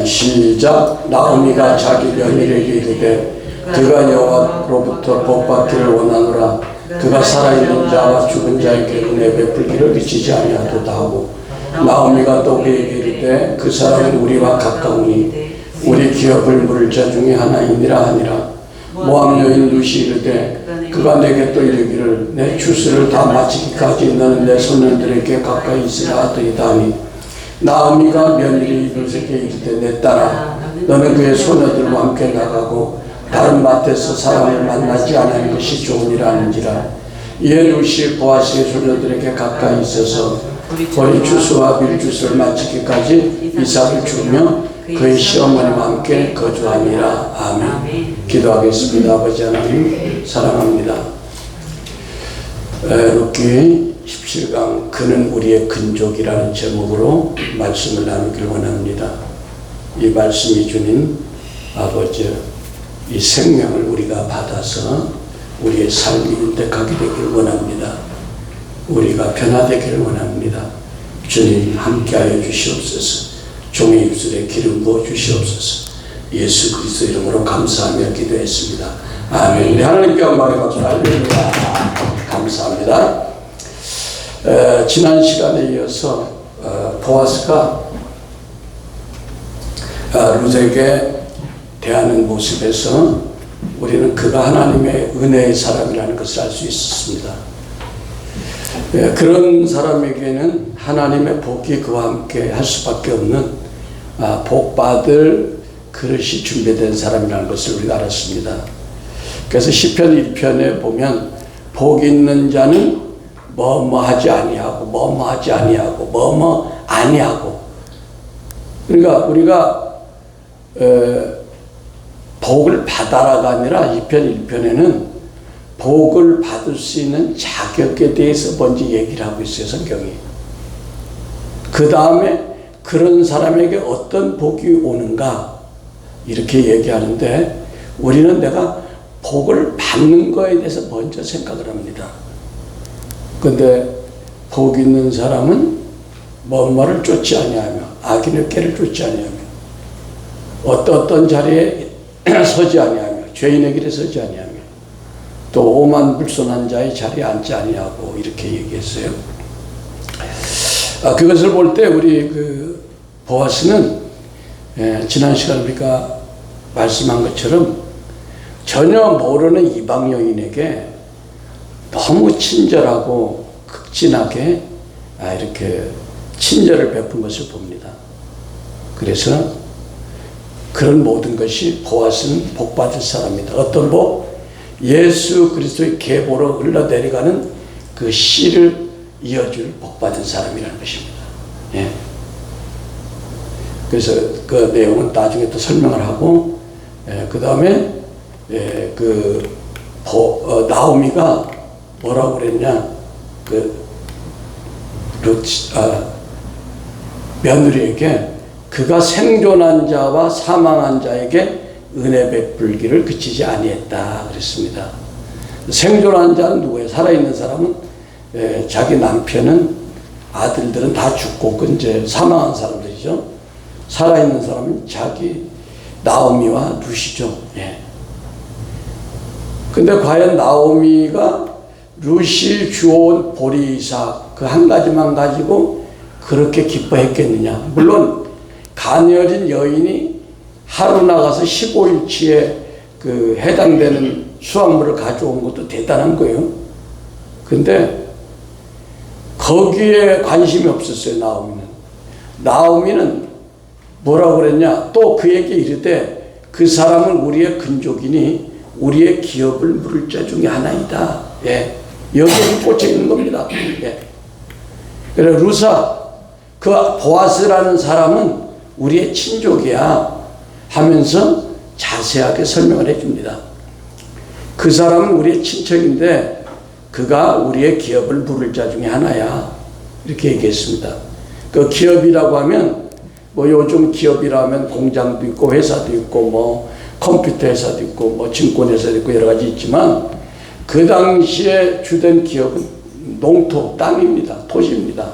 시작. 나오미가 자기 며느리에게 이르되 그가 여호와로부터 복받기를 원하노라. 그가 살아있는 자와 죽은 자에게 은혜 베풀기를 그치지 아니하도다 하고, 나오미가 또 그에게 이르되 그 사람은 우리와 가까우니 우리 기업을 물을 자 중에 하나이니라 하니라. 모압 여인 룻이 이르되 그가 내게 또 이르기를 내 추수를 다 마치기까지 너는 내 소년들에게 가까이 있으라 하더이다 하니, 나오미가 며느리 룻에게 이르되 내 딸아, 너는 그의 소녀들과 함께 나가고 다른 밭에서 사람을 만나지 않은 것이 좋으니라 하는지라. 이에 룻이 보아스의 소녀들에게 가까이 있어서 거의 추수와 밀주수를 마치기까지 이삭을 주며 그의 시어머니와 함께 거주하니라. 아멘. 기도하겠습니다. 아버지 하나님 사랑합니다. 룻기 17강 그는 우리의 근족이라는 제목으로 말씀을 나누길 원합니다. 이 말씀이 주님 아버지 이 생명을 우리가 받아서 우리의 삶이 윤택하게 되기를 원합니다. 우리가 변화되기를 원합니다. 주님 함께하여 주시옵소서. 종의 입술에 기름 부어 주시옵소서. 예수 그리스도 이름으로 감사하며 기도했습니다. 아멘. 우리 하나님께 영광의 박수. 할렐루야. 감사합니다. 지난 시간에 이어서 보아스가 룻에게 대하는 모습에서 우리는 그가 하나님의 은혜의 사람이라는 것을 알 수 있었습니다. 그런 사람에게는 하나님의 복이 그와 함께 할 수밖에 없는 복받을 그릇이 준비된 사람이라는 것을 우리가 알았습니다. 그래서 시편 1편에 보면 복 있는 자는 뭐뭐하지 아니하고 뭐뭐하지 아니하고 뭐뭐 아니하고, 그러니까 우리가 복을 받아라가 아니라 2편 1편에는 복을 받을 수 있는 자격에 대해서 먼저 얘기를 하고 있어요, 성경이. 그 다음에 그런 사람에게 어떤 복이 오는가 이렇게 얘기하는데, 우리는 내가 복을 받는 거에 대해서 먼저 생각을 합니다. 근데 복 있는 사람은 뭐뭐를 쫓지 아니하며 악인의 꾀를 쫓지 아니하며 어떤 자리에 서지 아니하며 죄인의 길에 서지 아니하며 또 오만 불손한 자의 자리에 앉지 아니하고 이렇게 얘기했어요. 그것을 볼 때 우리 그 보아스는 지난 시간 우리가 말씀한 것처럼 전혀 모르는 이방 여인에게 너무 친절하고 극진하게 이렇게 친절을 베푼 것을 봅니다. 그래서 그런 모든 것이 보아스는 복받을 사람이다. 어떤 복? 예수 그리스도의 계보로 흘러내려가는 그 씨를 이어줄 복받은 사람이라는 것입니다. 예. 그래서 그 내용은 나중에 또 설명을 하고, 그 다음에 나오미가 뭐라고 그랬냐, 며느리에게 그가 생존한 자와 사망한 자에게 은혜 베풀기를 그치지 아니했다 그랬습니다. 생존한 자는 누구예요? 살아있는 사람은 자기 남편은 아들들은 다 죽고 그 이제 사망한 사람들이죠. 살아있는 사람은 자기 나오미와 룻이죠. 예. 근데 과연 나오미가 룻이 주워온 보리 이삭 그 한 가지만 가지고 그렇게 기뻐했겠느냐? 물론 가녀린 여인이 하루 나가서 15일치에 그 해당되는 수확물을 가져온 것도 대단한 거예요. 근데 거기에 관심이 없었어요, 나오미는 뭐라고 그랬냐? 또 그에게 이르되 그 사람은 우리의 근족이니 우리의 기업을 물을 자 중에 하나이다. 예. 여기에 꽂혀 있는 겁니다. 예. 그래, 루사, 그 보아스라는 사람은 우리의 친족이야 하면서 자세하게 설명을 해줍니다. 그 사람은 우리의 친척인데 그가 우리의 기업을 물을 자 중에 하나야. 이렇게 얘기했습니다. 그 기업이라고 하면 뭐 요즘 기업이라면 공장도 있고 회사도 있고 뭐 컴퓨터 회사도 있고 뭐 증권 회사도 있고 여러 가지 있지만 그 당시에 주된 기업은 농토, 땅입니다. 토지입니다.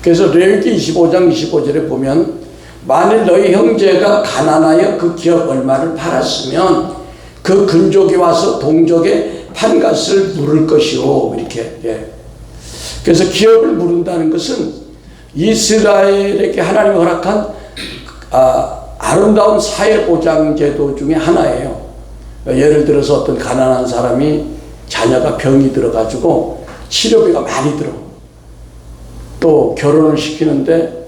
그래서 레위기 25장 25절에 보면 만일 너희 형제가 가난하여 그 기업 얼마를 팔았으면 그 근족이 와서 동족의 판갓을 물을 것이오. 이렇게. 예. 그래서 기업을 물은다는 것은 이스라엘에게 하나님이 허락한 아름다운 사회보장제도 중에 하나예요. 예를 들어서 어떤 가난한 사람이 자녀가 병이 들어가지고 치료비가 많이 들어. 또 결혼을 시키는데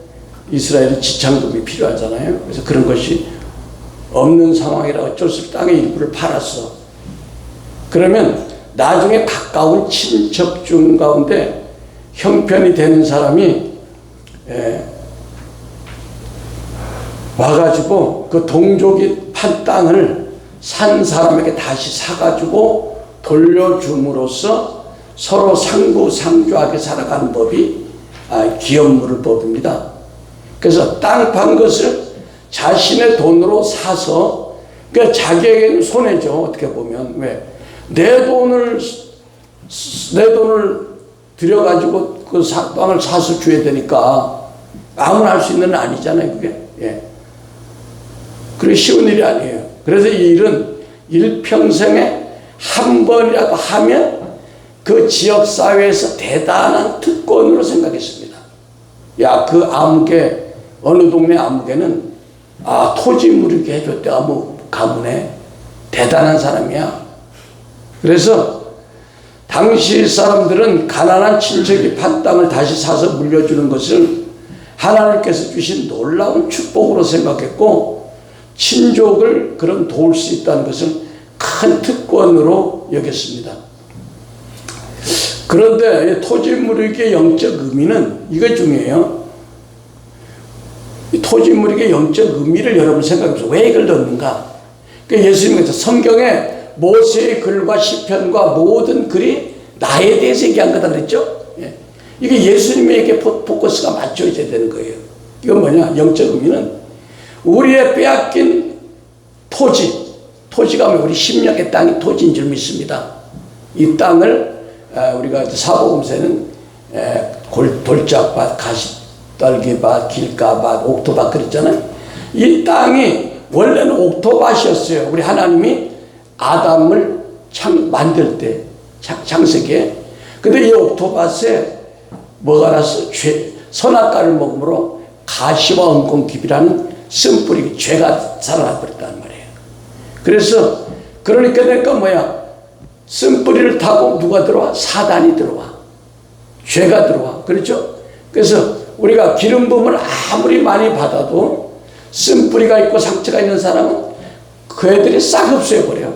이스라엘이 지참금이 필요하잖아요. 그래서 그런 것이 없는 상황이라 어쩔 수 없이 땅의 일부를 팔았어. 그러면 나중에 가까운 친척 중 가운데 형편이 되는 사람이 와가지고 그 동족이 판 땅을 산 사람에게 다시 사가지고 돌려줌으로써 서로 상부상조하게 살아가는 법이 기업 물을 법입니다. 그래서 땅 판 것을 자신의 돈으로 사서, 그러니까 자기에게는 손해죠. 어떻게 보면. 왜? 내 돈을 들여가지고 그 땅을 사서 줘야 되니까 아무나 할 수 있는 건 아니잖아요. 그게. 예. 그게 쉬운 일이 아니에요. 그래서 이 일은 일평생에 한 번이라도 하면 그 지역사회에서 대단한 특권으로 생각했습니다. 야, 그 아무개, 어느 동네 아무개는 토지 무르게 해줬대. 가문에 대단한 사람이야. 그래서 당시 사람들은 가난한 친척이 판 땅을 다시 사서 물려주는 것을 하나님께서 주신 놀라운 축복으로 생각했고, 친족을 그런 도울 수 있다는 것을 큰 특권으로 여겼습니다. 그런데 토지 무르기의 영적 의미는 이거 중요해요. 이 토지 무르기의 영적 의미를 여러분 생각해보세요. 왜 이걸 넣는가? 그러니까 예수님께서 성경에 모세의 글과 시편과 모든 글이 나에 대해서 얘기한 거다 그랬죠? 예. 이게 예수님에게 포커스가 맞춰져야 되는 거예요. 이건 뭐냐? 영적 의미는 우리의 빼앗긴 토지가 우리 심령의 땅이 토지인 줄 믿습니다. 이 땅을 우리가 사복음서에는 골짝밭, 가시떨기밭, 길가밭, 옥토밭 그랬잖아요. 이 땅이 원래는 옥토밭이었어요. 우리 하나님이 아담을 만들 때 창세기에. 근데 이 옥토밭에 뭐가 났어? 선악과를 먹음으로 가시와 엉겅퀴비라는 쓴뿌리, 죄가 살아나 버렸다는 말이에요. 그래서 그러니까 뭐야? 쓴뿌리를 타고 누가 들어와? 사단이 들어와. 죄가 들어와. 그렇죠? 그래서 우리가 기름 부음을 아무리 많이 받아도 쓴뿌리가 있고 상처가 있는 사람은 그 애들이 싹 흡수해버려요.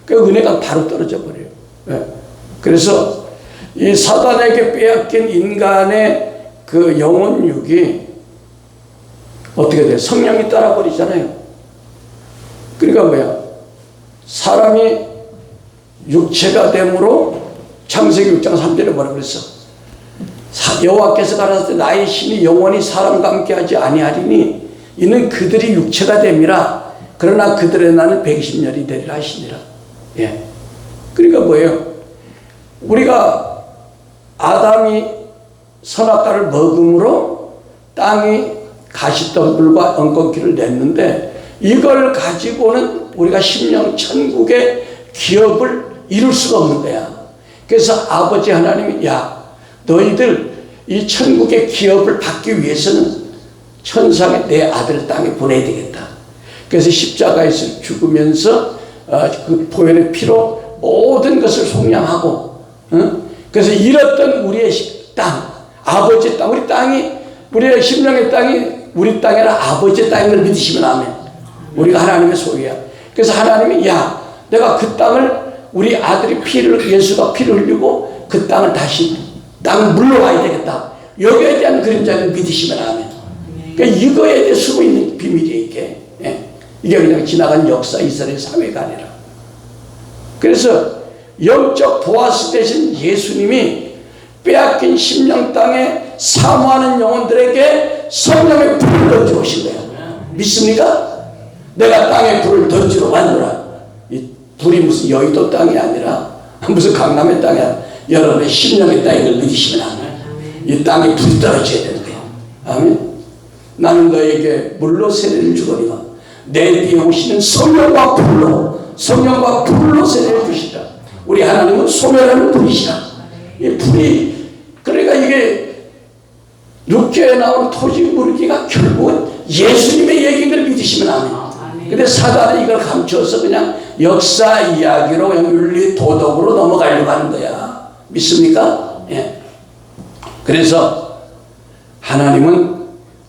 그 은혜가 바로 떨어져 버려요. 네. 그래서 이 사단에게 빼앗긴 인간의 그 영혼육이 어떻게 돼요? 성령이 따라버리잖아요. 그러니까 뭐야? 사람이 육체가 됨으로 창세기 6장 3절에 뭐라고 그랬어? 여호와께서 가라사대 나의 신이 영원히 사람과 함께하지 아니하리니 이는 그들이 육체가 됨이라. 그러나 그들의 나는 120년이 되리라 하시니라. 예. 그러니까 뭐예요? 우리가 아담이 선악과를 먹음으로 땅이 가시덤불과 엉겅퀴를 냈는데 이걸 가지고는 우리가 심령 천국의 기업을 이룰 수가 없는 거야. 그래서 아버지 하나님이 너희들 이 천국의 기업을 받기 위해서는 천상에 내 아들을 땅에 보내야 되겠다. 그래서 십자가에서 죽으면서 그 보혈의 피로 모든 것을 속량하고, 그래서 잃었던 우리의 땅, 아버지의 땅, 우리의 심령의 땅이 우리 땅이 아니라 아버지의 땅인 걸 믿으시면 아멘. 우리가 하나님의 소유야. 그래서 하나님이 내가 그 땅을 우리 아들이 예수가 피를 흘리고 그 땅을 다시 땅 물러와야 되겠다. 여기에 대한 그림자를 믿으시면 아멘. 그러니까 이거에 대해 숨어 있는 비밀이에요, 이게. 이게 그냥 지나간 역사 이스라엘 사회가 아니라. 그래서 영적 보아스 대신 예수님이 빼앗긴 심령 땅에 사모하는 영혼들에게 성령의 불을 던져 오신 거예요. 믿습니까? 내가 땅에 불을 던지러 왔노라. 이 불이 무슨 여의도 땅이 아니라 무슨 강남의 땅이 아니라 여러분의 심령의 땅인 걸 믿으시면 아멘. 이 땅에 불이 떨어져야 되는 거예요. 아멘. 나는 너에게 물로 세례를 주거니와 내 뒤에 오시는 성령과 불로 세례를 주시라. 우리 하나님은 소멸하는 불이시라. 이 불이, 그러니까 이게 6교에 나오는 토지 무르기가 결국은 예수님의 얘기인 걸 믿으시면 아멘. 근데 사단은 이걸 감춰서 그냥 역사 이야기로 그냥 윤리 도덕으로 넘어가려고 하는 거야. 믿습니까? 예. 그래서 하나님은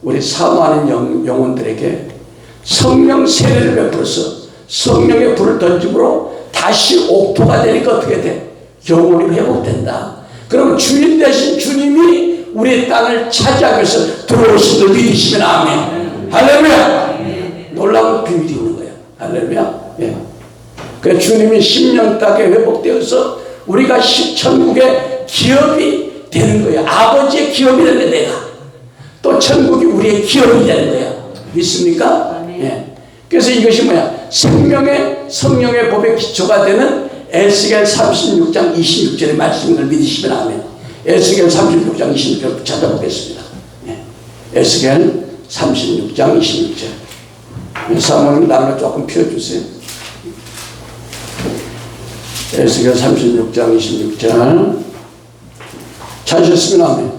우리 사모하는 영혼들에게 성령 세례를 베풀어서 성령의 불을 던짐으로 다시 옥토가 되니까 어떻게 돼? 영혼이 회복된다. 그럼 주인 대신 주님이 우리의 땅을 차지하기 위해서 들어오신 걸 믿으시면 아멘. 할렐루야. 놀라운 비밀이 있는 거야. 할렐루야. 예. 그 주님이 심령 땅에 회복되어서 우리가 천국의 기업이 되는 거야. 아버지의 기업이 되는 거야. 내가 또 천국이 우리의 기업이 되는 거야. 믿습니까? 예. 그래서 이것이 뭐야? 성령의 법의 기초가 되는 에스겔 36장 26절의 말씀을 믿으시면 아멘. 에스겔 36장 26절 찾아보겠습니다. 예. 에스겔 36장 26절. 사모님 나를 조금 피워주세요. 에스겔 36장 26절 찾으셨으면 아멘.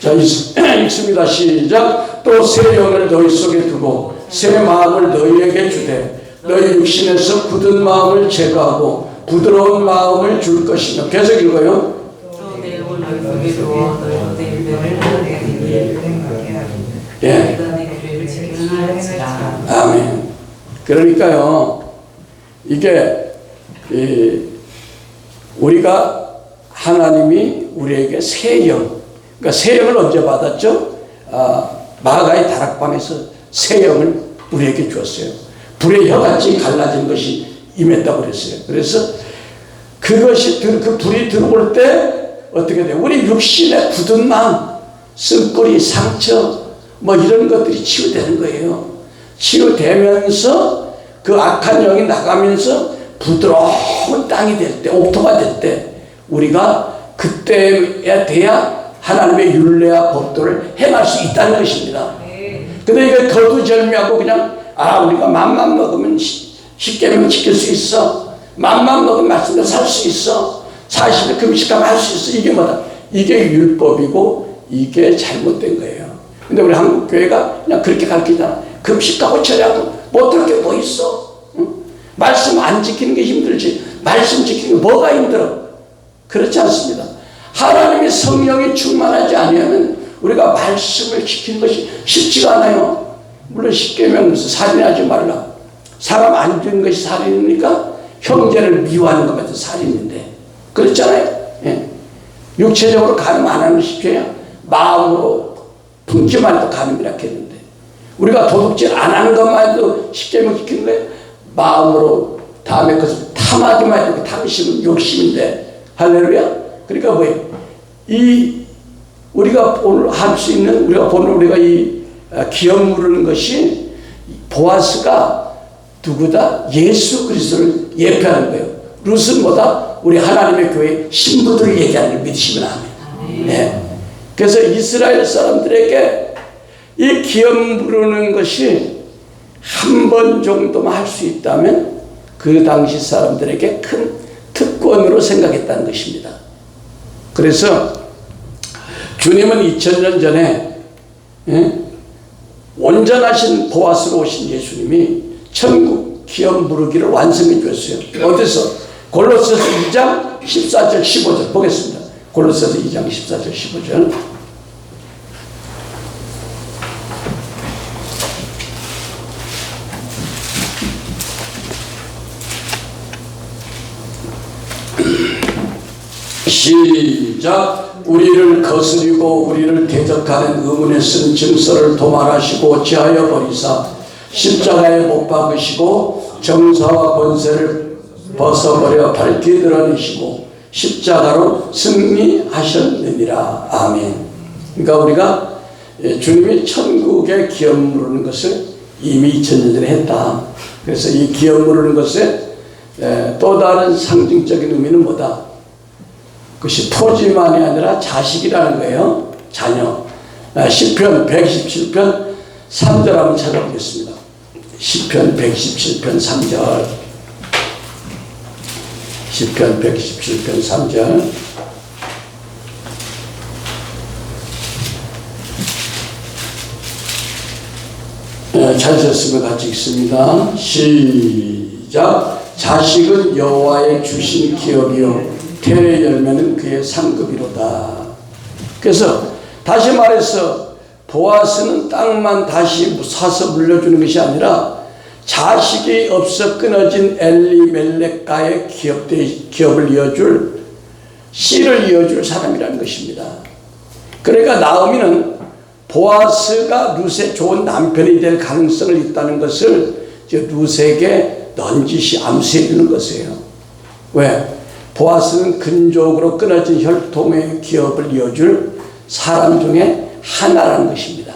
자, 읽습니다. 시작. 또 새 영을 너희 속에 두고 새 마음을 너희에게 주되 너희 육신에서 굳은 마음을 제거하고 부드러운 마음을 줄 것이며. 계속 읽어요. 예. 아멘. 그러니까요, 이게 우리가 하나님이 우리에게 새 영, 그러니까 새 영을 언제 받았죠? 마가의 다락방에서 새 영을 우리에게 주었어요. 불의 혀같이 갈라진 것이 임했다고 그랬어요. 그래서 그것이 그 불이 들어올 때 어떻게 돼요? 우리 육신의 굳은 마음, 쓴뿌리, 상처, 뭐 이런 것들이 치유되는 거예요. 치유되면서 그 악한 영이 나가면서 부드러운 땅이 될 때, 옥토가 될 때, 우리가 그때에 돼야 하나님의 율례와 법도를 행할 수 있다는 것입니다. 근데 이게 거두절미하고 그냥 우리가 맘만 먹으면 십계명 지킬 수 있어, 맘만 먹으면 말씀대로 살 수 있어, 40일 금식하면 할 수 있어, 이게 뭐다? 이게 율법이고 이게 잘못된 거예요. 근데 우리 한국 교회가 그냥 그렇게 가르치잖아. 금식하고 절하고 못 들을 게 뭐 있어? 응? 말씀 안 지키는 게 힘들지 말씀 지키는 게 뭐가 힘들어? 그렇지 않습니다. 하나님의 성령이 충만하지 않으면 우리가 말씀을 지키는 것이 쉽지가 않아요. 물론 십계명 살인하지 말라. 사람 안 죽이는 것이 살인입니까? 형제를 미워하는 것만 살인인데. 그렇잖아요. 예. 육체적으로 가늠 안 하는 십계야. 마음으로 품기만 해도 가늠이라 했는데, 우리가 도둑질 안 하는 것만 해도 십계명 지키는 거예요. 마음으로 다음에 그것을 탐하기만 해도 탐심은 욕심인데. 할렐루야. 그러니까 뭐예요? 우리가 오늘 할 수 있는, 우리가 이 기업 물으는 것이 보아스가 누구다? 예수 그리스도를 예표하는 거예요. 룻은 뭐다? 우리 하나님의 교회 신부들을 얘기하는 걸 믿으시면 아멘. 네. 그래서 이스라엘 사람들에게 이 기업 물으는 것이 한 번 정도만 할 수 있다면 그 당시 사람들에게 큰 특권으로 생각했다는 것입니다. 그래서 주님은 2000년 전에 온전하신 보아스로 오신 예수님이 천국 기업 무르기를 완성해 주었어요. 어디서? 골로새서 2장 14절 15절 보겠습니다. 골로새서 2장 14절 15절. 시작. 우리를 거스리고 우리를 대적하는 의문에 쓴 증서를 도말하시고 제하여 버리사 십자가에 못 박으시고 정사와 권세를 벗어버려 밝히 드러내시고 십자가로 승리하셨느니라. 아멘. 그러니까 우리가 주님이 천국에 기업 무르는 것을 이미 2000년 전에 했다. 그래서 이 기업 무르는 것의 또 다른 상징적인 의미는 뭐다? 그것이 토지만이 아니라 자식이라는 거예요. 자녀. 시편 127편 3절 한번 찾아보겠습니다. 시편 127편 3절. 시편 127편 3절. 찾으셨으면 같이 읽습니다. 시작. 자식은 여호와의 주신 기업이요 태의 열매는 그의 상급이로다. 그래서 다시 말해서 보아스는 땅만 다시 사서 물려주는 것이 아니라 자식이 없어 끊어진 엘리멜렉과의 기업을 이어줄, 씨를 이어줄 사람이라는 것입니다. 그러니까 나오미는 보아스가 룻의 좋은 남편이 될 가능성을 있다는 것을 룻에게 넌지시 암시해 주는 것이에요. 왜? 보아스는 근족으로 끊어진 혈통의 기업을 이어줄 사람 중에 하나라는 것입니다.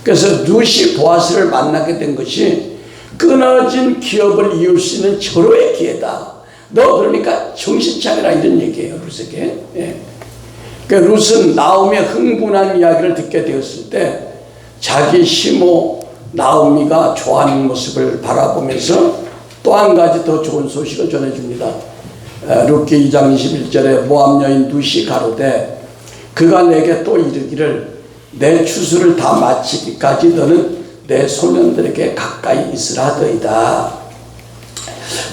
그래서 룻이 보아스를 만나게 된 것이 끊어진 기업을 이을 수 있는 절호의 기회다. 너 그러니까 정신 차려라 이런 얘기예요, 룻에게. 예. 그러니까 룻은 나오미의 흥분한 이야기를 듣게 되었을 때 자기 시모 나오미가 좋아하는 모습을 바라보면서 또 한 가지 더 좋은 소식을 전해줍니다. 룻기 2장 21절에 모압 여인 룻이 가로되 그가 내게 또 이르기를 내 추수를 다 마치기까지 너는 내 소년들에게 가까이 있으라 하더이다.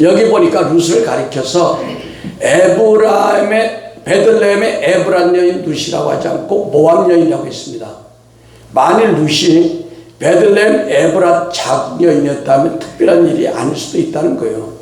여기 보니까 룻을 가리켜서 베들레헴의 에브란 여인 룻이라고 하지 않고 모압 여인이라고 했습니다. 만일 룻이 베들레헴 에브라 자국 여인이었다면 특별한 일이 아닐 수도 있다는 거예요.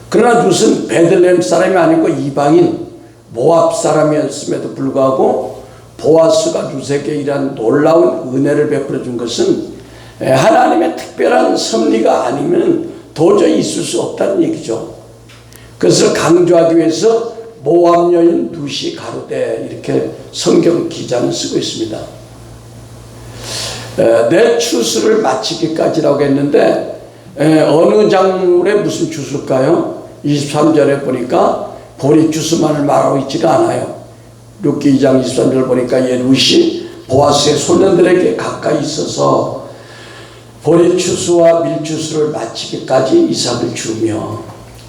그러나 룻은 베들레헴 사람이 아니고 이방인 모압 사람이었음에도 불구하고 보아스가 룻에게 이러한 놀라운 은혜를 베풀어 준 것은 하나님의 특별한 섭리가 아니면 도저히 있을 수 없다는 얘기죠. 그것을 강조하기 위해서 모압 여인 룻이 가로되 이렇게 성경 기자는 쓰고 있습니다. 내 추수를 마치기까지라고 했는데 어느 작물에 무슨 추수일까요? 23절에 보니까 보리 추수만을 말하고 있지가 않아요. 룻기 2장 23절 보니까 룻이 보아스의 소년들에게 가까이 있어서 보리 추수와 밀 추수를 마치기까지 이삭을 주며,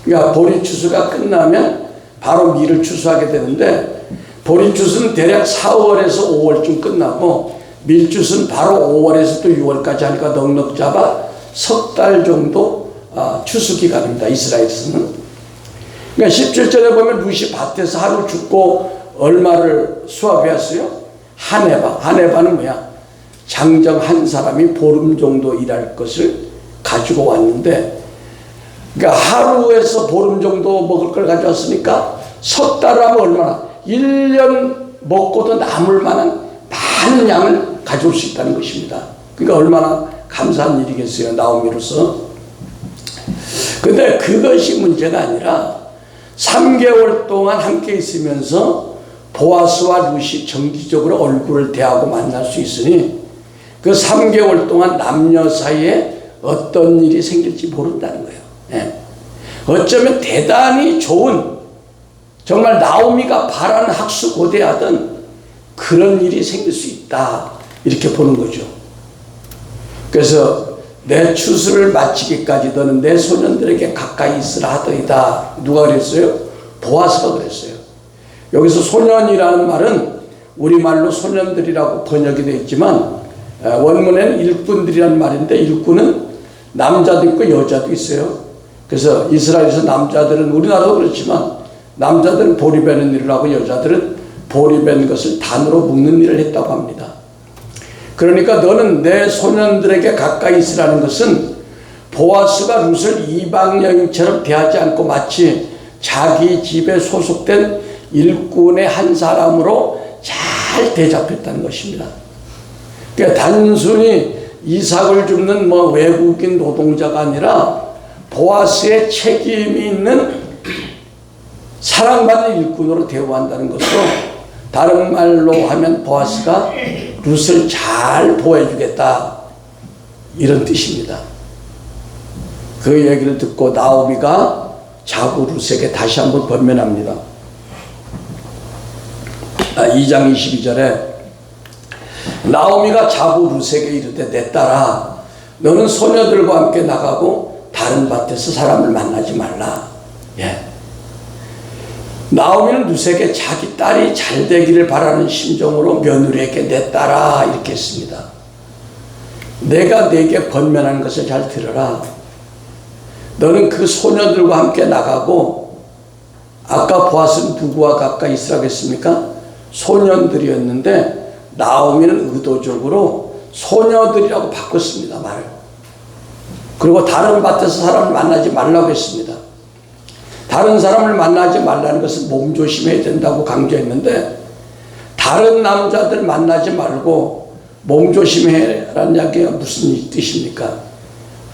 그러니까 보리 추수가 끝나면 바로 밀을 추수하게 되는데 보리 추수는 대략 4월에서 5월쯤 끝나고 밀 추수는 바로 5월에서 또 6월까지 하니까 넉넉 잡아 석 달 정도 추수 기간입니다. 이스라엘에서는. 그러니까 17절에 보면 룻이 밭에서 하루 죽고 얼마를 수확했어요? 한 해바. 한 해바는 뭐야? 장정 한 사람이 보름 정도 일할 것을 가지고 왔는데, 그러니까 하루에서 보름 정도 먹을 걸 가져왔으니까 석 달 하면 얼마나? 1년 먹고도 남을 만한 많은 양을 가져올 수 있다는 것입니다. 그러니까 얼마나 감사한 일이겠어요, 나오미로서. 근데 그것이 문제가 아니라 3개월 동안 함께 있으면서 보아스와 룻이 정기적으로 얼굴을 대하고 만날 수 있으니 그 3개월 동안 남녀 사이에 어떤 일이 생길지 모른다는 거예요. 예. 어쩌면 대단히 좋은, 정말 나오미가 바라는 학수고대하던 그런 일이 생길 수 있다, 이렇게 보는 거죠. 그래서 내 추수를 마치기까지 너는 내 소년들에게 가까이 있으라 하더이다. 누가 그랬어요? 보아스가 그랬어요. 여기서 소년이라는 말은 우리말로 소년들이라고 번역이 되어 있지만 원문에는 일꾼들이라는 말인데, 일꾼은 남자도 있고 여자도 있어요. 그래서 이스라엘에서 남자들은, 우리나라도 그렇지만 남자들은 보리 베는 일을 하고 여자들은 보리 벤 것을 단으로 묶는 일을 했다고 합니다. 그러니까 너는 내 소년들에게 가까이 있으라는 것은 보아스가 룻을 이방 여인처럼 대하지 않고 마치 자기 집에 소속된 일꾼의 한 사람으로 잘 대접했다는 것입니다. 그러니까 단순히 이삭을 줍는 외국인 노동자가 아니라 보아스의 책임이 있는 사랑받는 일꾼으로 대우한다는 것으로, 다른 말로 하면 보아스가 룻을 잘 보호해주겠다, 이런 뜻입니다. 그 얘기를 듣고 나오미가 자고 룻에게 다시 한번 권면합니다. 2장 22절에 나오미가 자부 룻에게 이르되 내 딸아 너는 소녀들과 함께 나가고 다른 밭에서 사람을 만나지 말라. 예. 나오미는 룻에게 자기 딸이 잘 되기를 바라는 심정으로 며느리에게 내 딸아 이렇게 했습니다. 내가 네게 권면하는 것을 잘 들어라. 너는 그 소녀들과 함께 나가고, 아까 보아스는 누구와 가까이 있으라고 했습니까? 소년들이었는데 나오미는 의도적으로 소녀들이라고 바꿨습니다, 말을. 그리고 다른 밭에서 사람을 만나지 말라고 했습니다. 다른 사람을 만나지 말라는 것은 몸조심해야 된다고 강조했는데, 다른 남자들 만나지 말고 몸조심해라는 이야기가 무슨 뜻입니까?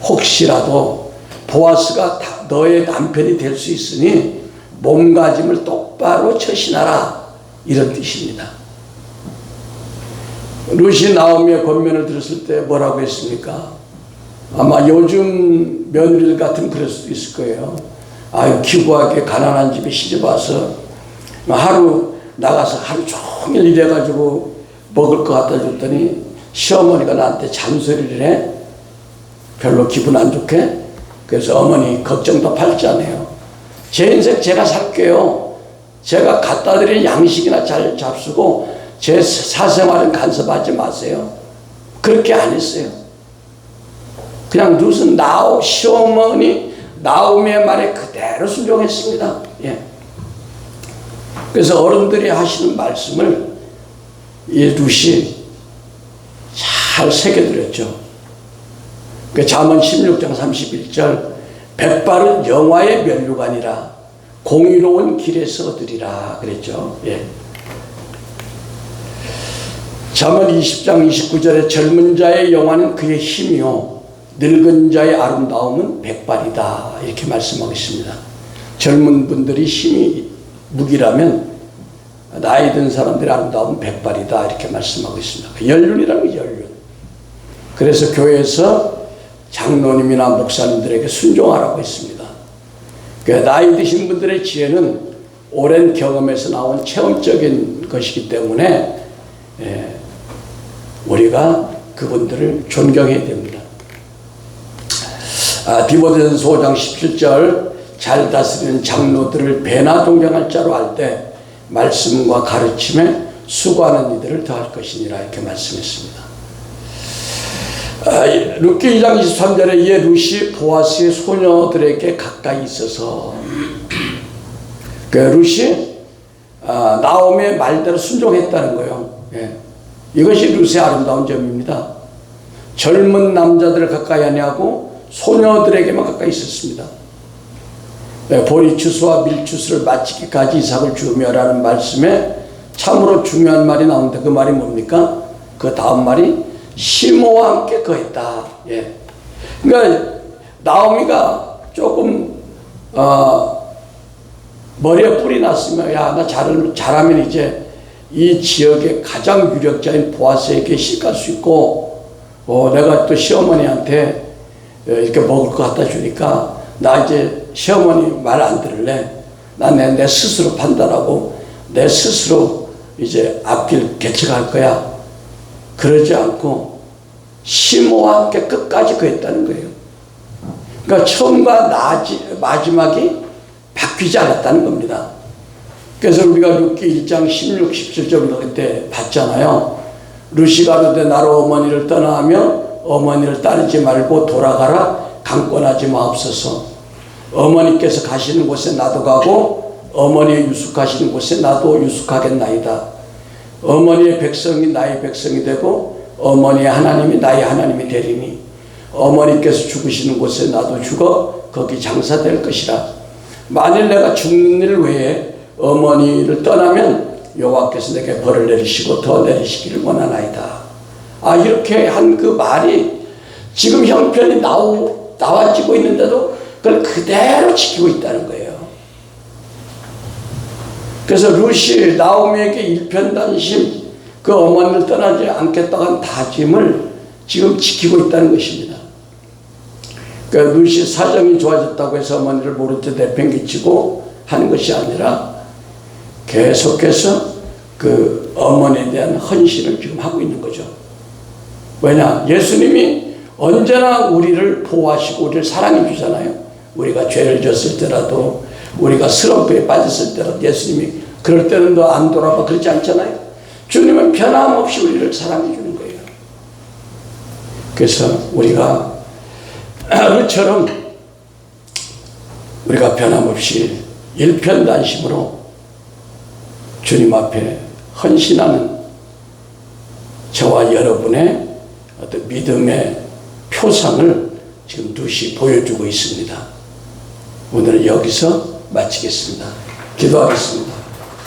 혹시라도 보아스가 너의 남편이 될 수 있으니 몸가짐을 똑바로 처신하라, 이런 뜻입니다. 룻이 나오미의 권면을 들었을 때 뭐라고 했습니까? 아마 요즘 며느리들 같으면 그럴 수도 있을 거예요. 아유, 기구하게 가난한 집에 시집 와서 하루 나가서 하루 종일 일해가지고 먹을 거 갖다 줬더니 시어머니가 나한테 잔소리를 해. 별로 기분 안 좋게. 그래서 어머니 걱정도 팔자네요. 제 인생 제가 살게요. 제가 갖다 드린 양식이나 잘 잡수고 제 사생활은 간섭하지 마세요. 그렇게 안 했어요. 그냥 룻은 시어머니 나오미의 말에 그대로 순종했습니다. 예. 그래서 어른들이 하시는 말씀을 이 룻이 잘 새겨드렸죠. 그 잠언 16장 31절 백발은 영화의 면류관이라 공의로운 길에서 얻으리라 그랬죠. 예. 잠언 20장 29절에 젊은 자의 영화는 그의 힘이요 늙은 자의 아름다움은 백발이다, 이렇게 말씀하고 있습니다. 젊은 분들이 힘이 무기라면 나이 든 사람들의 아름다움은 백발이다, 이렇게 말씀하고 있습니다. 연륜이라는 게 연륜. 그래서 교회에서 장로님이나 목사님들에게 순종하라고 했습니다. 나이 드신 분들의 지혜는 오랜 경험에서 나온 체험적인 것이기 때문에 우리가 그분들을 존경해야 됩니다. 디모데전서 5장 17절 잘 다스리는 장로들을 배나 동경할 자로 할 때 말씀과 가르침에 수고하는 이들을 더할 것이니라, 이렇게 말씀했습니다. 룻기 2장 23절에 이에 룻이 보아스의 소녀들에게 가까이 있어서 룻이 나오미의 말대로 순종했다는 거예요. 예. 이것이 룻의 아름다운 점입니다. 젊은 남자들을 가까이 하냐고 소녀들에게만 가까이 있었습니다. 보리추수와 밀추수를 마치기까지 이삭을 주며라는 말씀에 참으로 중요한 말이 나오는데 그 말이 뭡니까? 그 다음 말이 시모와 함께 거했다. 예. 그러니까 나오미가 조금 머리에 뿔이 났으면 야, 나 잘하면 이제 이 지역의 가장 유력자인 보아스에게 시집갈 수 있고 내가 또 시어머니한테 이렇게 먹을 거 갖다 주니까 나 이제 시어머니 말 안 들을래. 나 내 스스로 판단하고 내 스스로 이제 앞길 개척할 거야. 그러지 않고 시모와 함께 끝까지 거했다는 거예요. 그러니까 처음과 마지막이 바뀌지 않았다는 겁니다. 그래서 우리가 룻기 1장 16, 17절로 그때 봤잖아요. 룻이 가로되 나로 어머니를 떠나며 어머니를 따르지 말고 돌아가라. 강권하지 마옵소서. 어머니께서 가시는 곳에 나도 가고 어머니의 유숙하시는 곳에 나도 유숙하겠나이다. 어머니의 백성이 나의 백성이 되고 어머니의 하나님이 나의 하나님이 되리니 어머니께서 죽으시는 곳에 나도 죽어 거기 장사될 것이라. 만일 내가 죽는 일 외에 어머니를 떠나면 여호와께서 내게 벌을 내리시고 더 내리시기를 원하나이다. 이렇게 한 그 말이 지금 형편이 나와지고 있는데도 그걸 그대로 지키고 있다는 거예요. 그래서 룻이 나오미에게 일편단심, 그 어머니를 떠나지 않겠다고 한 다짐을 지금 지키고 있다는 것입니다. 그러니까 룻이 사정이 좋아졌다고 해서 어머니를 모른 채 내팽개치고 하는 것이 아니라 계속해서 그 어머니에 대한 헌신을 지금 하고 있는 거죠. 왜냐? 예수님이 언제나 우리를 보호하시고 우리를 사랑해 주잖아요. 우리가 죄를 졌을 때라도, 우리가 슬럼프에 빠졌을 때라도 예수님이 그럴 때는 너 안 돌아봐 그러지 않잖아요. 주님은 변함없이 우리를 사랑해 주는 거예요. 그래서 우리가 그처럼 우리가 변함없이 일편단심으로 주님 앞에 헌신하는 저와 여러분의 어떤 믿음의 표상을 지금 룻이 보여주고 있습니다. 오늘은 여기서 마치겠습니다. 기도하겠습니다.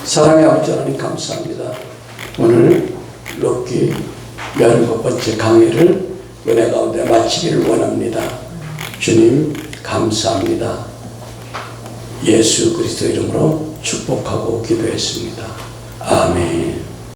사랑의 아버지 하나님 감사합니다. 오늘 룻기 17번째 강의를 은혜 가운데 마치기를 원합니다. 주님 감사합니다. 예수 그리스도 이름으로 축복하고 기도했습니다. 아멘.